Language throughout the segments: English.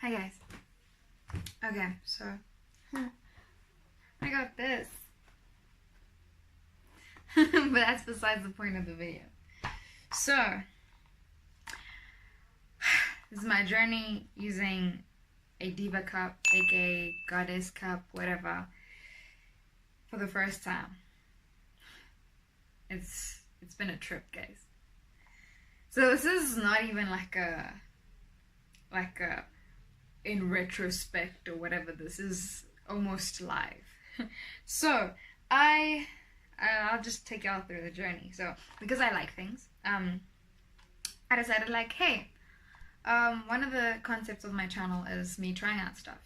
Hi guys. Okay, so I got this. But that's besides the point of the video. So this is my journey using a Diva cup, aka goddess cup, whatever, for the first time. It's been a trip, guys. So this is not even like a in retrospect or whatever. This is almost live. So I'll just take y'all through the journey. So because I like things, I decided like, hey, one of the concepts of my channel is me trying out stuff.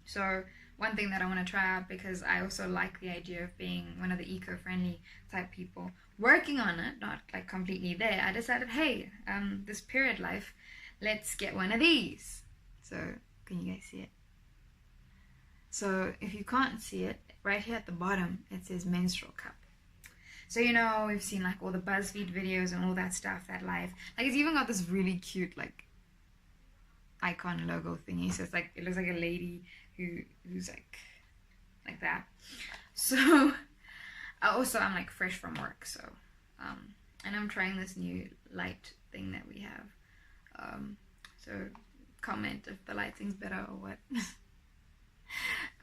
So one thing that I want to try out, because I also like the idea of being one of the eco-friendly type people, working on it, not like completely there, I decided, hey, this period life, let's get one of these. So can you guys see it? So if you can't see it, right here at the bottom it says menstrual cup. So you know, we've seen like all the BuzzFeed videos and all that stuff, that life, like it's even got this really cute like icon logo thingy. So it's like, it looks like a lady who's like that. So I'm like fresh from work, so and I'm trying this new light thing that we have. So comment if the lighting's better or what.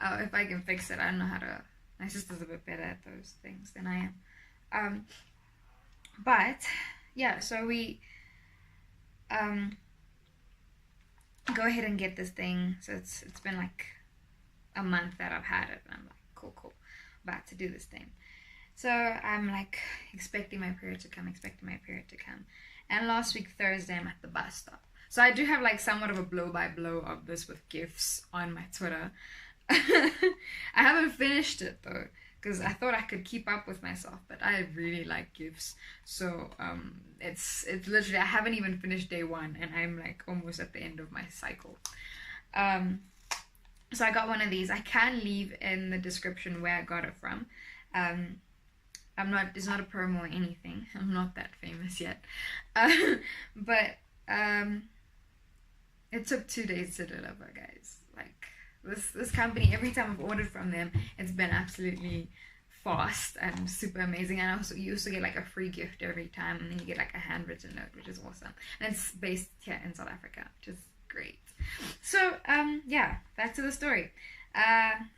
If I can fix it. I don't know how to. My sister's a bit better at those things than I am. But yeah, so we go ahead and get this thing. So it's been like a month that I've had it, and I'm like, cool, about to do this thing. So I'm like expecting my period to come, and last week Thursday I'm at the bus stop. So I do have like somewhat of a blow by blow of this with gifts on my Twitter. I haven't finished it though, because I thought I could keep up with myself, but I really like gifts. So it's literally, I haven't even finished day one and I'm like almost at the end of my cycle. So I got one of these. I can leave in the description where I got it from. It's not a promo or anything. I'm not that famous yet. But it took 2 days to deliver, guys. Like this company, every time I've ordered from them, it's been absolutely fast and super amazing. And you also get like a free gift every time, and then you get like a handwritten note, which is awesome. And it's based here in South Africa, which is great. So yeah, back to the story.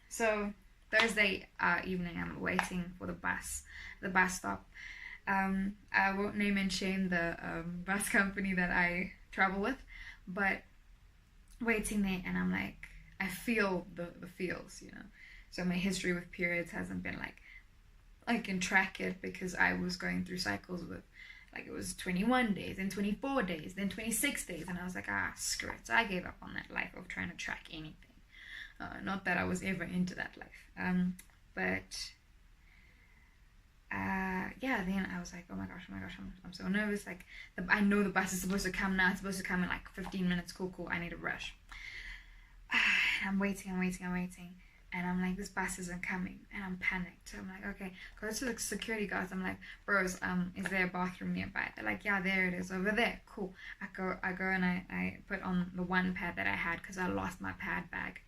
So Thursday evening, I'm waiting for the bus stop. I won't name and shame the bus company that I travel with, but waiting there, and I'm like, I feel the feels, you know. So my history with periods hasn't been like, I can track it, because I was going through cycles with, like, it was 21 days, then 24 days, then 26 days, and I was like, screw it. So I gave up on that life of trying to track anything. Not that I was ever into that life. But yeah, then I was like, oh my gosh, I'm so nervous. Like, I know the bus is supposed to come now. It's supposed to come in like 15 minutes. Cool. I need to rush. I'm waiting. And I'm like, this bus isn't coming. And I'm panicked. So I'm like, okay, go to the security guards. I'm like, bros, is there a bathroom nearby? They're like, yeah, there it is, over there. Cool. I go and I put on the one pad that I had, because I lost my pad bag.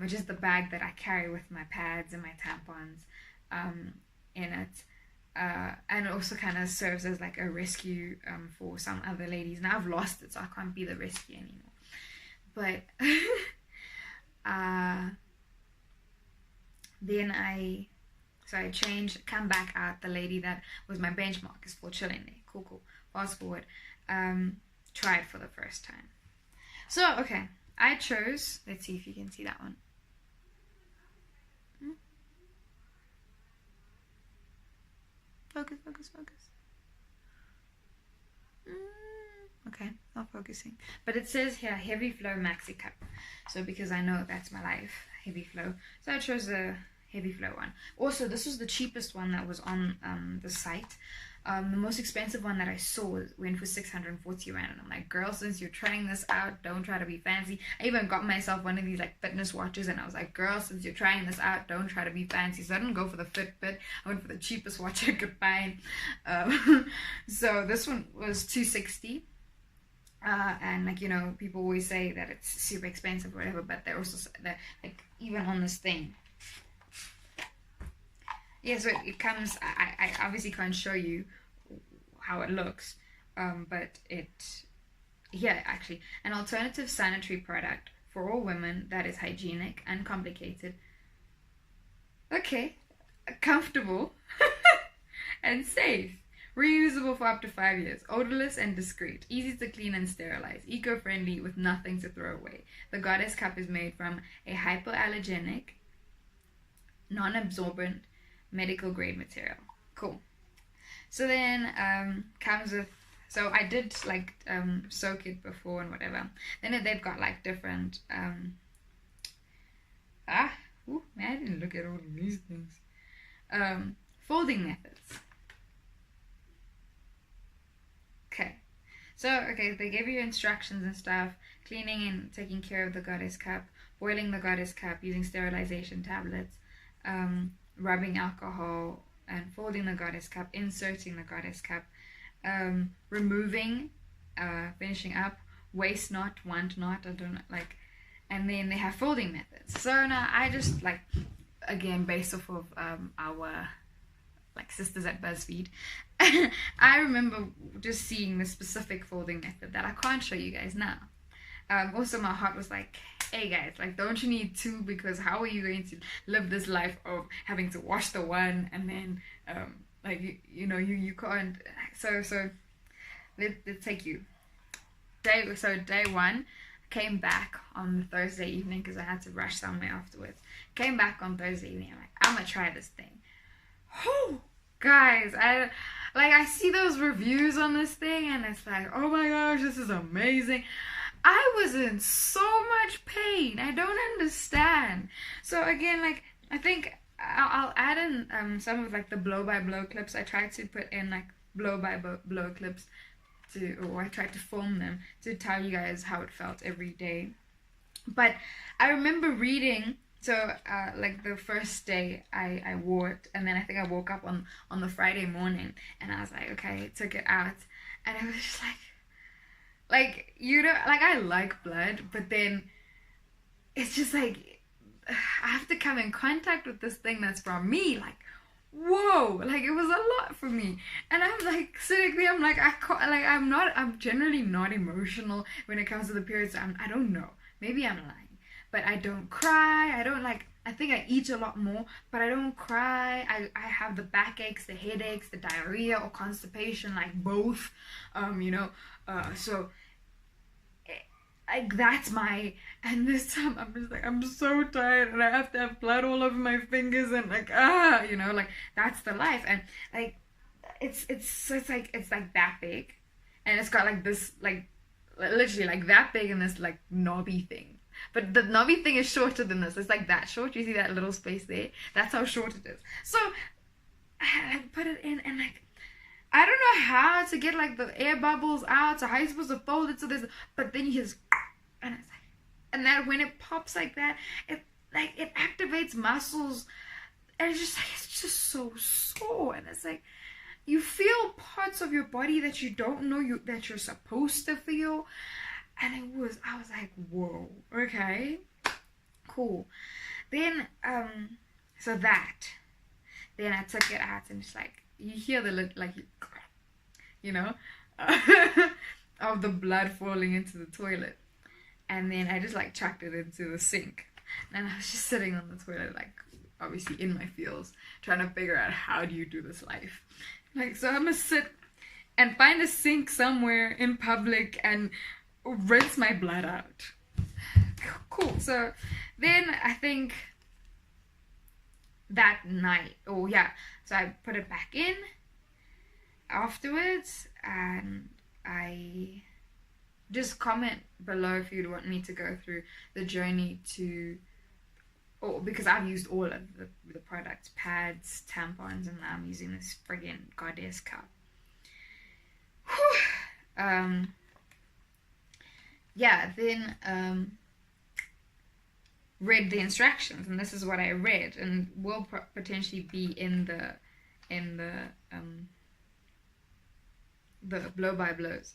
Which is the bag that I carry with my pads and my tampons in it. And it also kind of serves as like a rescue for some other ladies. Now I've lost it, so I can't be the rescue anymore. But then I changed, come back out. The lady that was my benchmark is still chilling there. Cool. Fast forward. Try it for the first time. So, okay. I chose, let's see if you can see that one. Focus. Okay, not focusing. But it says here, heavy flow maxi cup. So because I know that's my life, heavy flow. So I chose the heavy flow one. Also, this was the cheapest one that was on the site. The most expensive one that I saw went for 640 rand, and I'm like, girl, since you're trying this out, don't try to be fancy. I even got myself one of these like fitness watches, and I was like, girl, since you're trying this out, don't try to be fancy. So I didn't go for the Fitbit, I went for the cheapest watch I could find. So this one was 260. And like, you know, people always say that it's super expensive or whatever, but they're also that, like, even on this thing, yeah, so it comes, I obviously can't show you how it looks, but it, yeah, actually, an alternative sanitary product for all women that is hygienic, uncomplicated, okay, comfortable, and safe. Reusable for up to 5 years. Odorless and discreet. Easy to clean and sterilize. Eco-friendly with nothing to throw away. The Goddess Cup is made from a hypoallergenic, non-absorbent, medical grade material. Cool. So then comes with, so I did like soak it before and whatever. Then they've got like different man, I didn't look at all of these things. Folding methods. Okay, so they give you instructions and stuff. Cleaning and taking care of the Goddess Cup, boiling the Goddess Cup using sterilization tablets, rubbing alcohol, and folding the Goddess Cup, inserting the Goddess Cup, removing, finishing up, waste not, want not, I don't know, like, and then they have folding methods. So now I just, like, again, based off of our like sisters at BuzzFeed, I remember just seeing the specific folding method that I can't show you guys now. Also, my heart was like, hey guys, like, don't you need two? Because how are you going to live this life of having to wash the one and then like you know you can't. So let's take you day one. Came back on Thursday evening because I had to rush somewhere afterwards. Came back on Thursday evening. I'm like, I'm gonna try this thing. Whew, guys, I see those reviews on this thing and it's like, oh my gosh, this is amazing. I was in so much pain. I don't understand. So again, like, I think I'll add in some of like the blow by blow clips. I tried to put in like blow by blow clips or I tried to film them to tell you guys how it felt every day. But I remember reading. So, like, the first day I wore it, and then I think I woke up on the Friday morning, and I was like, okay, took it out, and it was just like, you know, like, I like blood, but then it's just like, I have to come in contact with this thing that's from me, like, whoa, like, it was a lot for me, and I'm like, sitting there, I'm like, I'm generally not emotional when it comes to the periods. I don't know, maybe I'm lying. But I don't cry. I don't like, I think I eat a lot more, but I don't cry. I have the backaches, the headaches, the diarrhea or constipation, like both, you know, so like that's my, and this time I'm just like, I'm so tired and I have to have blood all over my fingers and like, you know, like that's the life. And like, it's like that big and it's got like this, like literally like that big and this like knobby thing. But the knobby thing is shorter than this. It's like that short. You see that little space there? That's how short it is. So I put it in and like, I don't know how to get like the air bubbles out. So how are you supposed to fold it so this? But then you just, and it's like, and that when it pops like that, it activates muscles. And it's just so sore. And it's like, you feel parts of your body that you don't know that you're supposed to feel. And I was like, whoa, okay, cool. Then, so that, then I took it out and it's like, you hear the, like, you know, of the blood falling into the toilet. And then I just like chucked it into the sink. And I was just sitting on the toilet, like, obviously in my feels, trying to figure out how do you do this life. Like, so I'm gonna sit and find a sink somewhere in public and rinse my blood out. Cool. So then I think that night, so I put it back in afterwards, and I just comment below if you'd want me to go through the journey to, because I've used all of the products, pads, tampons, and now I'm using this friggin' Goddess Cup. Whew. Then read the instructions, and this is what I read, and will potentially be in the blow by blows.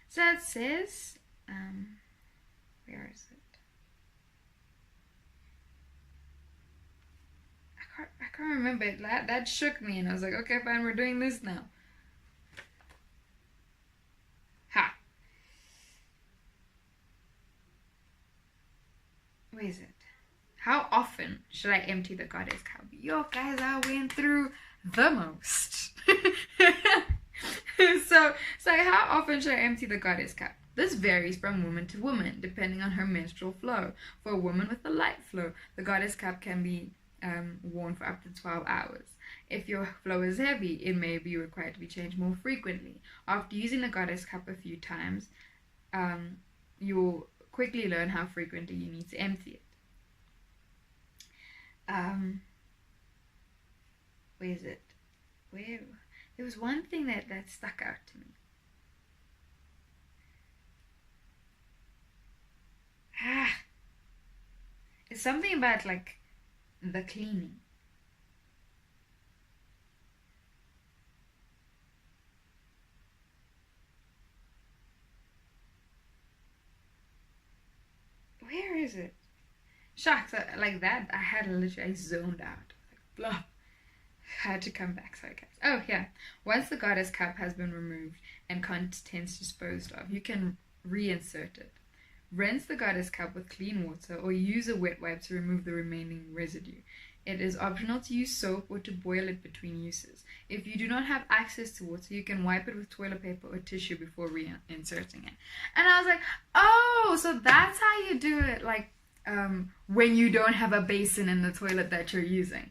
So it says, where is it? I can't remember it. That shook me, and I was like, okay, fine, we're doing this now. Ha. Where is it? How often should I empty the goddess cup? Yo, guys, I went through the most. so how often should I empty the goddess cup? This varies from woman to woman, depending on her menstrual flow. For a woman with a light flow, the goddess cup can be worn for up to 12 hours. If your flow is heavy, it may be required to be changed more frequently. After using the goddess cup a few times, you'll quickly learn how frequently you need to empty it. Where is it? Where? There was one thing that stuck out to me. It's something about like the cleaning. Where is it? Shucks, like that, I zoned out. Like, blah. I had to come back, sorry guys. Oh, yeah. Once the goddess cup has been removed and contents disposed of, you can reinsert it. Rinse the goddess cup with clean water or use a wet wipe to remove the remaining residue. It is optional to use soap or to boil it between uses. If you do not have access to water, you can wipe it with toilet paper or tissue before reinserting it. And I was like, oh, so that's how you do it, like when you don't have a basin in the toilet that you're using.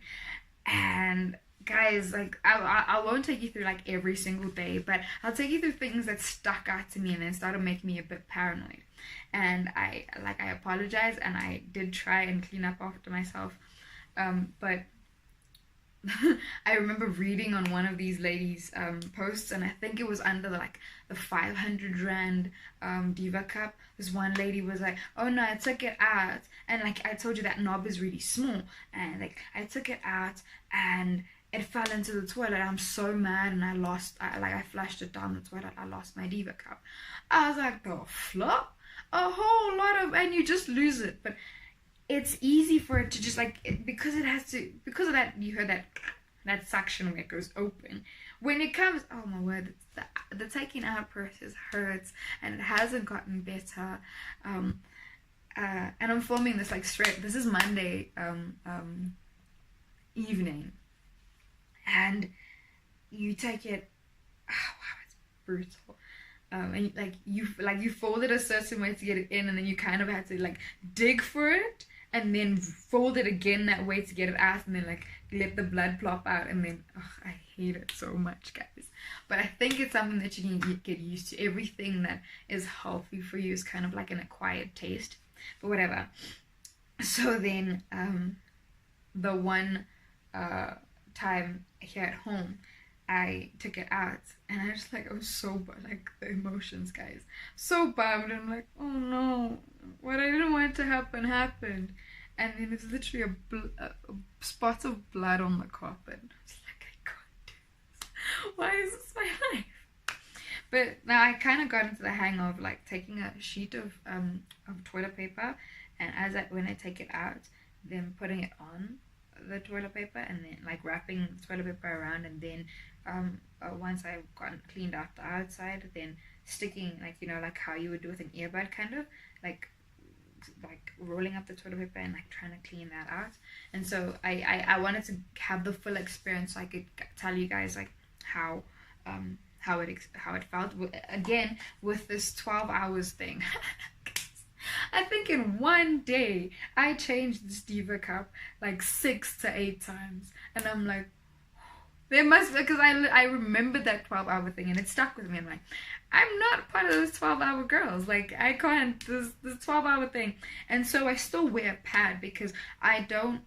And guys, like I won't take you through like every single day, but I'll take you through things that stuck out to me and then started making me a bit paranoid. And I apologize, and I did try and clean up after myself, but I remember reading on one of these ladies' posts, and I think it was under the 500 rand Diva cup. This one lady was like, oh no, I took it out, and like I told you, that knob is really small, and like I took it out and it fell into the toilet. I'm so mad, and I flushed it down the toilet. I lost my Diva cup. I was like, the flop? A whole lot of, and you just lose it. But it's easy for it to just because of that, you heard that suction where it goes open. When it comes, oh my word, the taking out process hurts, and it hasn't gotten better. And I'm filming this like straight. This is Monday evening, and you take it. Oh wow, it's brutal. And you fold it a certain way to get it in, and then you kind of had to like dig for it, and then fold it again that way to get it out, and then like let the blood plop out, and then I hate it so much, guys. But I think it's something that you need to get used to. Everything that is healthy for you is kind of like an acquired taste, but whatever. So then the one time here at home, I took it out, and I was was so like the emotions, guys, so bummed. I'm like, oh no, what I didn't want to happen happened, and then it's literally a spot of blood on the carpet. I was like, I can't do this. Why is this my life? But now I kind of got into the hang of like taking a sheet of toilet paper, and when I take it out, then putting it on the toilet paper, and then like wrapping the toilet paper around, and then once I've gotten cleaned out the outside, then sticking like how you would do with an earbud, kind of like rolling up the toilet paper and like trying to clean that out. And so I wanted to have the full experience, so I could tell you guys like how it felt. Again, with this 12 hours thing. I think in one day I changed this Diva cup like 6 to 8 times, and I'm like, there must, because I remembered that 12-hour thing, and it stuck with me. I'm like, I'm not part of those 12-hour girls. Like, I can't, this 12-hour thing. And so I still wear a pad, because I don't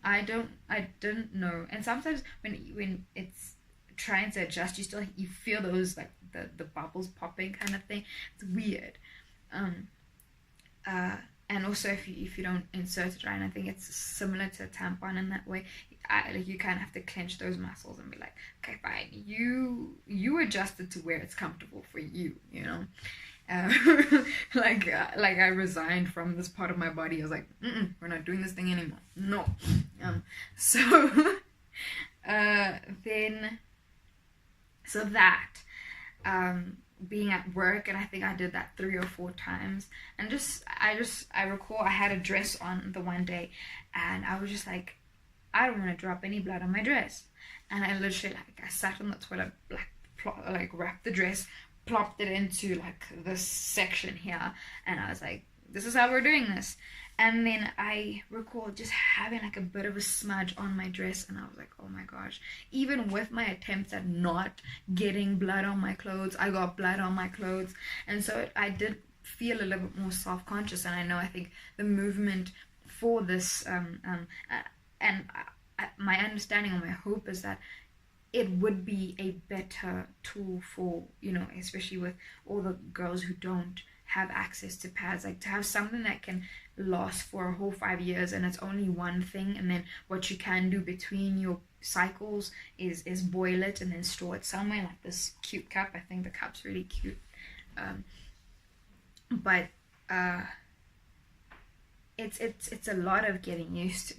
know. And sometimes when it's trying to adjust, you feel those like the bubbles popping kind of thing. It's weird. And also if you don't insert it right, I think it's similar to a tampon in that way. You kind of have to clench those muscles and be like, okay, fine, you adjust it to where it's comfortable for you, you know. uh, like I resigned from this part of my body. I was like, we're not doing this thing anymore, no. So then so that being at work, and I think I did that 3 or 4 times, and I recall I had a dress on the one day, and I was just like, I don't want to drop any blood on my dress, and I literally I sat on the toilet, wrapped the dress, plopped it into like this section here, and I was like, this is how we're doing this. And then I recall just having like a bit of a smudge on my dress, and I was like, oh my gosh. Even with my attempts at not getting blood on my clothes, I got blood on my clothes. And so I did feel a little bit more self-conscious. And I think the movement for this, my understanding or my hope is that it would be a better tool for, especially with all the girls who don't have access to pads, like to have something that can last for a whole 5 years, and it's only one thing, and then what you can do between your cycles is boil it and then store it somewhere, like this cute cup. I think the cup's really cute, but it's a lot of getting used to,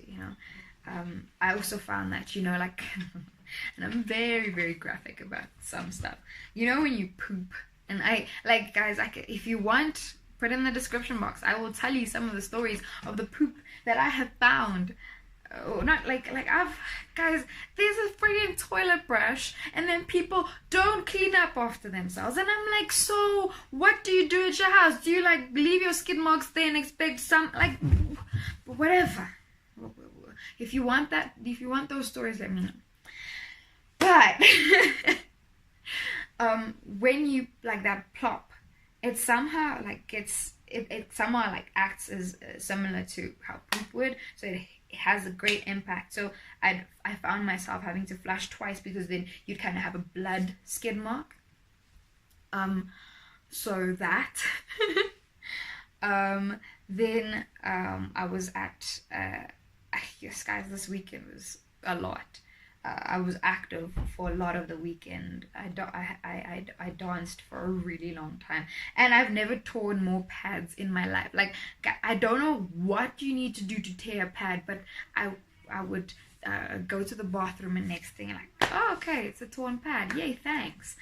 I also found that, like and I'm very, very graphic about some stuff, when you poop. And guys, if you want, put in the description box. I will tell you some of the stories of the poop that I have found. Or not guys, there's a freaking toilet brush, and then people don't clean up after themselves. And I'm like, so what do you do at your house? Do you leave your skid marks there and expect some, whatever? If you want those stories, let me know. But when you that plop, it somehow it somehow acts as similar to how poop would, so it has a great impact. So I found myself having to flush twice, because then you'd kind of have a blood skid mark. So that then I was at yes guys, this weekend was a lot. I was active for a lot of the weekend. I danced for a really long time, and I've never torn more pads in my life. I don't know what you need to do to tear a pad, but I would go to the bathroom, and next thing oh, okay, it's a torn pad, yay, thanks.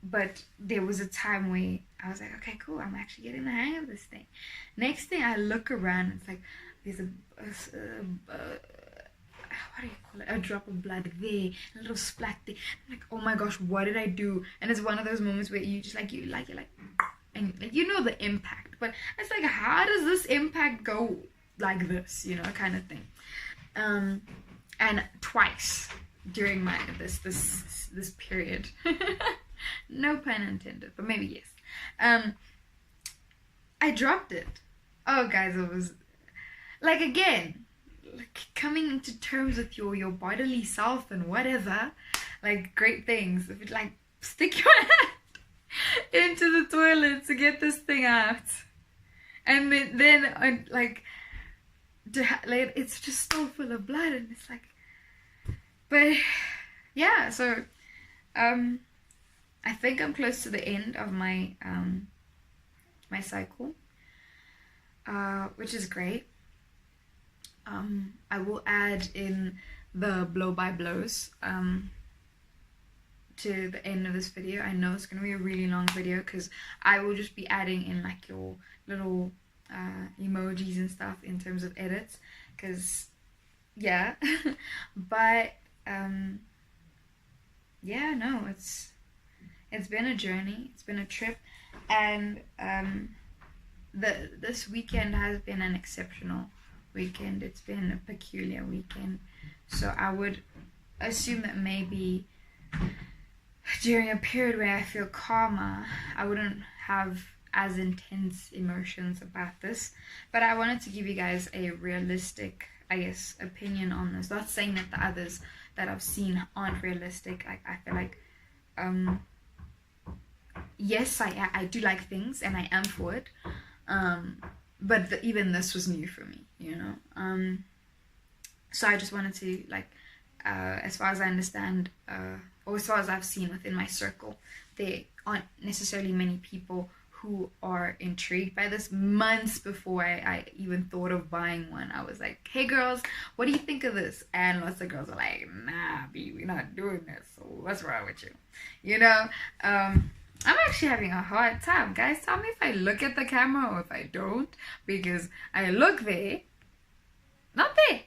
But there was a time where I was like, okay, cool, I'm actually getting the hang of this thing. Next thing, I look around, and it's there's what do you call it? A drop of blood there, a little splat there. I'm oh my gosh, what did I do? And it's one of those moments where you just and the impact. But it's how does this impact go like this? Kind of thing. And twice during my this period. No pun intended, but maybe yes. I dropped it. Oh guys, it was again, coming into terms with your bodily self and whatever, great things. If it stick your hand into the toilet to get this thing out, and then it's just so full of blood, and it's but yeah. So I think I'm close to the end of my my cycle, which is great. I will add in the blow by blows to the end of this video. I know it's going to be a really long video, because I will just be adding in your little emojis and stuff in terms of edits, because yeah. But yeah, no, it's been a journey, it's been a trip, and this weekend has been an exceptional weekend. It's been a peculiar weekend. So I would assume that maybe during a period where I feel calmer, I wouldn't have as intense emotions about this. But I wanted to give you guys a realistic, I guess, opinion on this. Not saying that the others that I've seen aren't realistic. I feel yes, I do like things, and I am for it. But even this was new for me, So I just wanted to, as far as I understand, or as far as I've seen within my circle, there aren't necessarily many people who are intrigued by this. Months before I even thought of buying one, I was like, hey girls, what do you think of this? And lots of girls are like, nah B, we're not doing this, so what's wrong with you, you know? I'm actually having a hard time. Guys, tell me if I look at the camera or if I don't, because I look there, not there.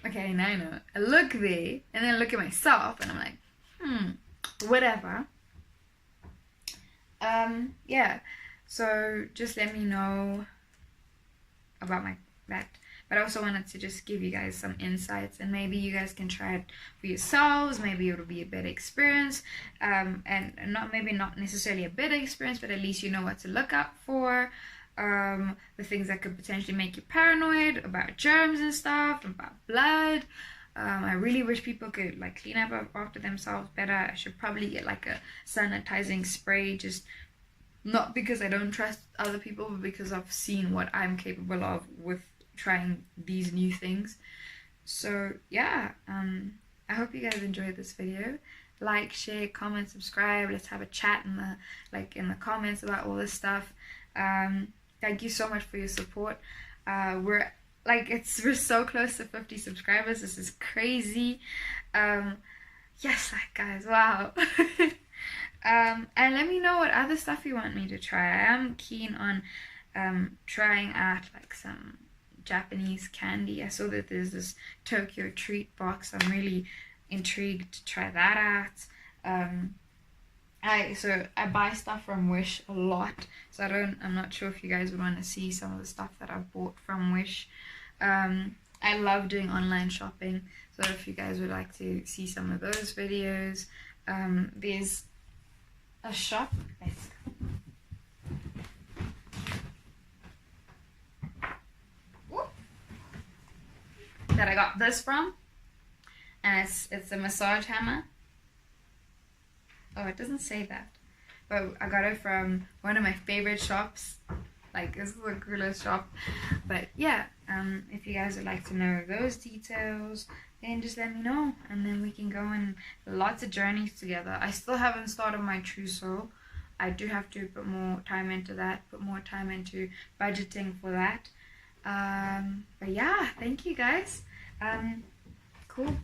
Okay, now I know. I look there and then I look at myself and I'm like, whatever. Yeah, so just let me know about that. But I also wanted to just give you guys some insights, and maybe you guys can try it for yourselves. Maybe it'll be a better experience, and maybe not necessarily a better experience, but at least you know what to look out for. The things that could potentially make you paranoid about germs and stuff, about blood. I really wish people could like clean up after themselves better. I should probably get like a sanitizing spray, just not because I don't trust other people, but because I've seen what I'm capable of with trying these new things. So yeah, I hope you guys enjoyed this video. Like, share, comment, subscribe. Let's have a chat in the comments about all this stuff. Thank you so much for your support. We're so close to 50 subscribers. This is crazy. Yes, guys, wow. And let me know what other stuff you want me to try. I am keen on trying out like some Japanese candy. I saw that there's this Tokyo treat box. I'm really intrigued to try that out. I buy stuff from Wish a lot, so I'm not sure if you guys would want to see some of the stuff that I've bought from Wish. I love doing online shopping, so if you guys would like to see some of those videos, there's a shop that I got this from, and it's a massage hammer. Oh, it doesn't say that, but I got it from one of my favorite shops. Like, this is the coolest shop. But yeah, if you guys would like to know those details, then just let me know, and then we can go on lots of journeys together. I still haven't started my trousseau. I do have to put more time into that, put more time into budgeting for that. But yeah, thank you guys. Cool.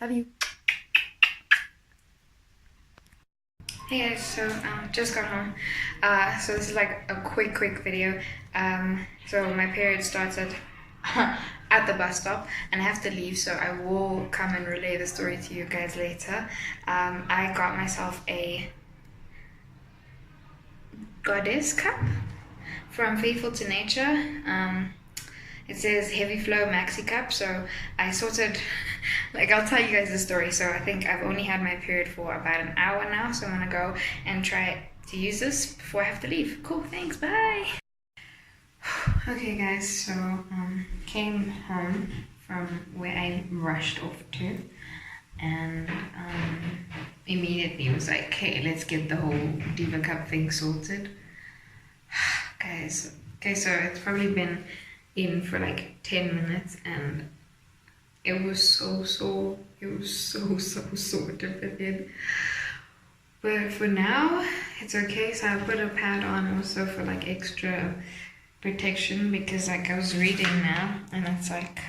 Love you. Hey guys, so just got home. So this is like a quick video. So my period starts at the bus stop, and I have to leave, so I will come and relay the story to you guys later. I got myself a goddess cup from Faithful to Nature. It says heavy flow maxi cup, so I sorted, like, I'll tell you guys the story. So I think I've only had my period for about an hour now, so I'm gonna go and try to use this before I have to leave. Cool, thanks, bye. Okay guys, so came home from where I rushed off to, and immediately was like, hey, let's get the whole Diva cup thing sorted. Guys, okay, so it's probably been in for like 10 minutes, and it was so sore to fit in. But for now, it's okay. So I put a pad on also for like extra protection, because like I was reading now, and it's like,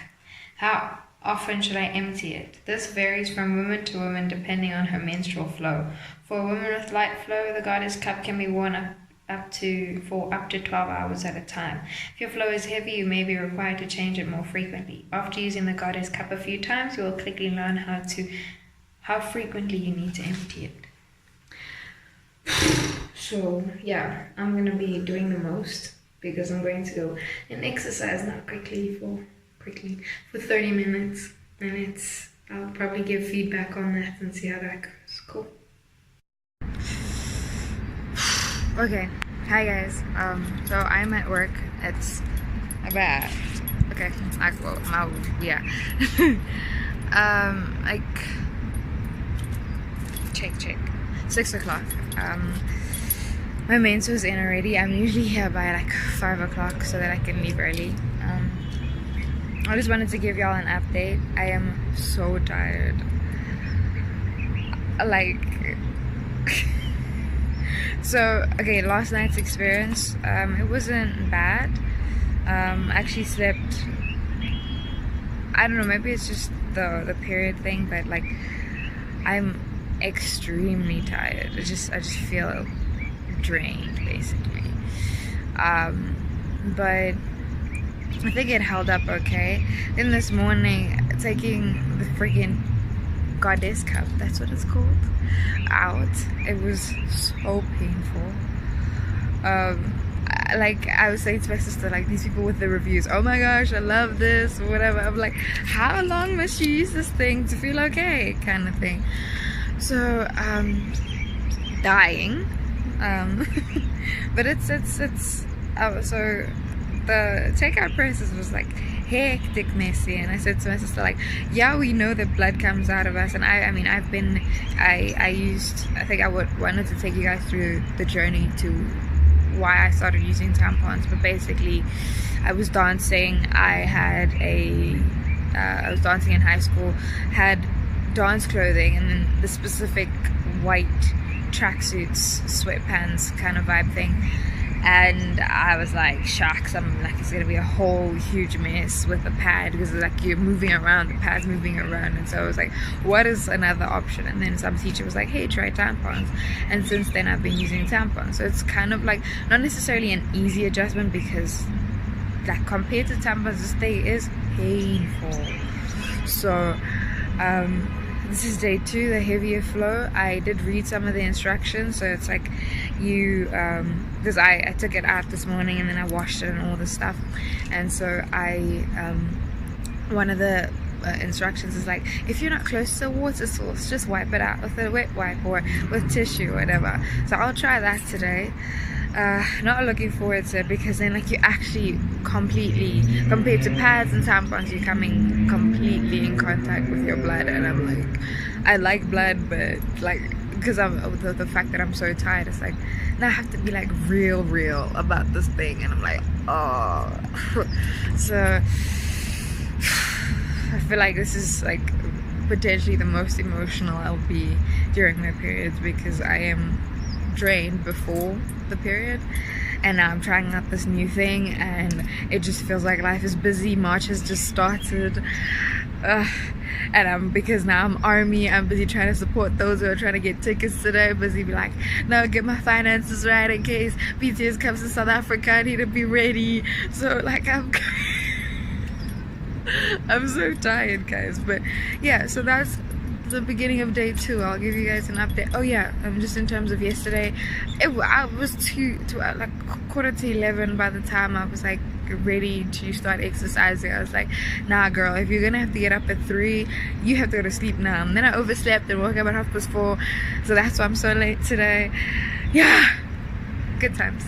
how often should I empty it? This varies from woman to woman depending on her menstrual flow. For a woman with light flow, the goddess cup can be worn for up to 12 hours at a time. If your flow is heavy, you may be required to change it more frequently. After using the goddess cup a few times, you will quickly learn how frequently you need to empty it. So yeah, I'm gonna be doing the most, because I'm going to go and exercise now quickly for 30 minutes, and I'll probably give feedback on that and see how that goes. Cool. Okay, hi guys. So I'm at work. It's about like check 6 o'clock. My mains was in already. I'm usually here by like 5 o'clock so that I can leave early. I just wanted to give y'all an update. I am so tired. Like, so okay, last night's experience, it wasn't bad. I actually slept, I don't know, maybe it's just the period thing, but like, I'm extremely tired. I just feel drained basically. But I think it held up okay. Then this morning, taking the freaking goddess cup, that's what it's called, out, it was so painful. Like, I was saying to my sister, like, these people with the reviews, oh my gosh, I love this, whatever, I'm like, how long must you use this thing to feel okay, kind of thing. So dying, but it's so the takeout process was like hectic, messy, and I said to my sister, like, yeah, we know that blood comes out of us, and I mean, I think I wanted to take you guys through the journey to why I started using tampons. But basically, I was dancing. I was dancing in high school, had dance clothing, and then the specific white tracksuits, sweatpants kind of vibe thing. And I was like, shucks, I'm like, it's gonna be a whole huge mess with the pad, because like you're moving around, the pad's moving around. And so I was like, what is another option? And then some teacher was like, hey, try tampons. And since then I've been using tampons. So it's kind of like not necessarily an easy adjustment, because like compared to tampons, this day is painful. So this is day 2, the heavier flow. I did read some of the instructions. So it's like you because I took it out this morning, and then I washed it and all this stuff. And so one of the instructions is like, if you're not close to a water source, just wipe it out with a wet wipe or with tissue or whatever. So I'll try that today. Not looking forward to it, because then like you actually completely, compared to pads and tampons, you're coming completely in contact with your blood. And I'm like, I like blood, but like, because I'm the fact that I'm so tired, it's like now I have to be like real about this thing. And I'm like, oh. So I feel like this is like potentially the most emotional I'll be during my periods, because I am drained before the period, and now I'm trying out this new thing, and it just feels like life is busy. March has just started, and because now I'm army, I'm busy trying to support those who are trying to get tickets today. Busy be like, no, get my finances right in case BTS comes to South Africa. I need to be ready. So like I'm so tired, guys. But yeah, so that's the beginning of day 2. I'll give you guys an update. Oh yeah, just in terms of yesterday, I was like 11:15 by the time I was like ready to start exercising. I was like, nah girl, if you're gonna have to get up at 3, you have to go to sleep now. And then I overslept and woke up at 4:30, so that's why I'm so late today. Yeah, good times.